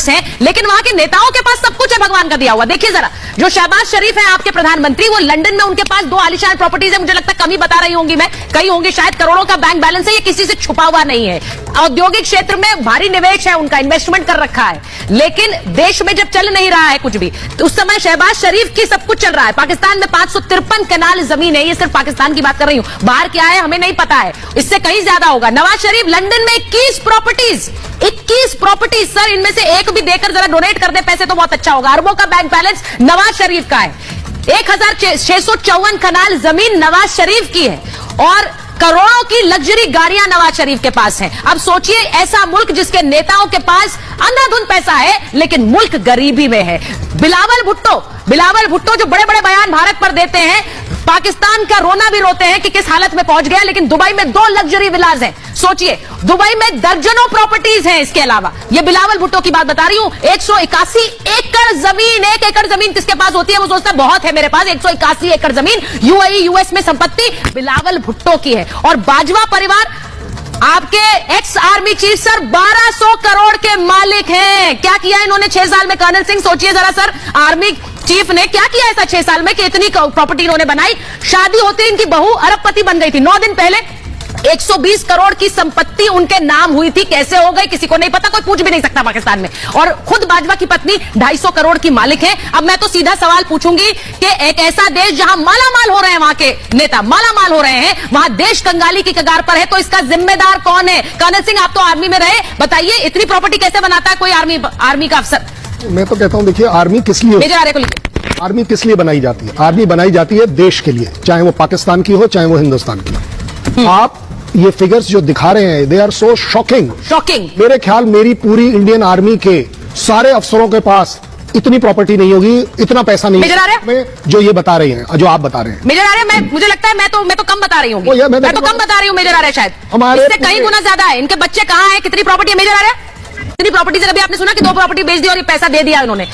है, लेकिन वहां के नेताओं के पास सब कुछ है भगवान का दिया हुआ। देखिए जरा, जो शहबाज शरीफ है आपके प्रधानमंत्री, वो लंदन में उनके पास 2 आलीशान प्रॉपर्टीज है, मुझे लगता है कम ही बता रही होंगी मैं, कई होंगी शायद, करोड़ों का बैंक बैलेंस है, ये किसी से छुपा हुआ नहीं है। औद्योगिक क्षेत्र में भारी निवेश है उनका, इन्वेस्टमेंट कर रखा है, लेकिन देश में जब चल नहीं रहा है कुछ भी, तो उस समय शहबाज शरीफ की सब कुछ चल रहा है। पाकिस्तान में 553 कनाल जमीन है, ये सिर्फ पाकिस्तान की बात कर रही हूं, बाहर क्या है हमें नहीं पता है, इससे कहीं ज्यादा होगा। नवाज शरीफ लंदन में 21 प्रॉपर्टीज सर, इनमें से एक भी देकर जरा डोनेट कर दे पैसे तो बहुत अच्छा होगा। अरबों का बैंक बैलेंस नवाज शरीफ का है, 1654 कनाल जमीन नवाज शरीफ की है, और करोड़ों की लग्जरी गाड़ियां नवाज शरीफ के पास हैं। अब सोचिए, ऐसा मुल्क जिसके नेताओं के पास अंधाधुंध पैसा है, लेकिन मुल्क गरीबी में है। बिलावल भुट्टो जो बड़े बड़े बयान भारत पर देते हैं, पाकिस्तान का रोना भी रोते हैं कि किस हालत में पहुंच गया, लेकिन दुबई में 2 लग्जरी विलाज हैं। सोचिए, दुबई में दर्जनों प्रॉपर्टीज हैं। इसके अलावा ये बिलावल भुट्टो की बात बता रही हूं, 181 एकड़ जमीन, 1 एकड़ जमीन किसके पास होती है, वो सोचता है बहुत है मेरे पास, 181 एकड़ जमीन यूएई यूएस में संपत्ति बिलावल भुट्टो की है। और बाजवा परिवार, आपके ex army chief sir 1200 crore के मालिक हैं। क्या किया इन्होंने 6 साल में? कर्नल सिंह सोचिए जरा सर, आर्मी चीफ ने क्या किया ऐसा 6 साल में कि इतनी प्रॉपर्टी इन्होंने बनाई। शादी होती इनकी बहू अरबपति बन गई थी, 9 दिन पहले 120 करोड़ की संपत्ति उनके नाम हुई थी, कैसे हो गई किसी को नहीं पता, कोई पूछ भी नहीं सकता पाकिस्तान में। और खुद बाजवा की पत्नी 250 करोड़ की मालिक है। अब मैं तो सीधा सवाल पूछूंगी कि एक ऐसा देश जहां मालामाल हो रहे हैं, वहां के नेता मालामाल हो रहे हैं, वहां देश कंगाली की कगार पर है, तो इसका जिम्मेदार कौन है? कर्नल सिंह, आप तो आर्मी में रहे, बताइए इतनी प्रॉपर्टी कैसे बनाता है कोई आर्मी का अफसर? मैं तो कहता हूं, देखिए आर्मी किस लिए, मेजर आर्य को लिखिए, आर्मी किस लिए बनाई जाती है? आर्मी बनाई जाती है देश के लिए, चाहे वो पाकिस्तान की हो चाहे वो हिंदुस्तान की हो। आप ये फिगर्स जो दिखा रहे हैं, दे आर सो शॉकिंग। मेरे ख्याल मेरी पूरी इंडियन आर्मी के सारे अफसरों के पास इतनी प्रॉपर्टी नहीं होगी, इतना पैसा नहीं है जो ये बता रहे हैं, जो आप बता रहे हैं। मेजर आर्य, मुझे लगता है मैं तो कम बता रही हूँ, मैं तो कम बता रही हूँ मेजर आर्य, शायद इससे कई गुना ज्यादा है। इनके बच्चे कहाँ हैं, कितनी प्रॉपर्टी है मेजर आर्य? इतनी प्रॉपर्टी से कभी आपने सुना कि 2 प्रॉपर्टी बेच दी और ये पैसा दे दिया उन्होंने?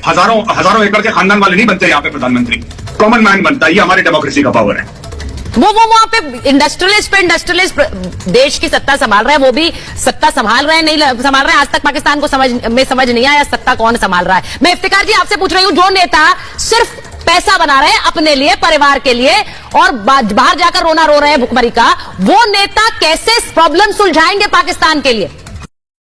हजारों एकड़ के खानदान वाले नहीं बनते यहाँ पे प्रधानमंत्री, कॉमन मैन बनता है। ये हमारी डेमोक्रेसी का पावर है। वो वहां पे इंडस्ट्रियलिस्ट देश की सत्ता संभाल रहे हैं, वो भी सत्ता संभाल रहे हैं, नहीं संभाल रहे हैं। आज तक पाकिस्तान को समझ नहीं आया सत्ता कौन संभाल रहा है। मैं इफ्तिकार जी आपसे पूछ रही हूं, जो नेता सिर्फ पैसा बना रहे हैं अपने लिए, परिवार के लिए, और बाहर जाकर रोना रो रहे हैं भुखमरी का, वो नेता कैसे प्रॉब्लम सुलझाएंगे पाकिस्तान के लिए?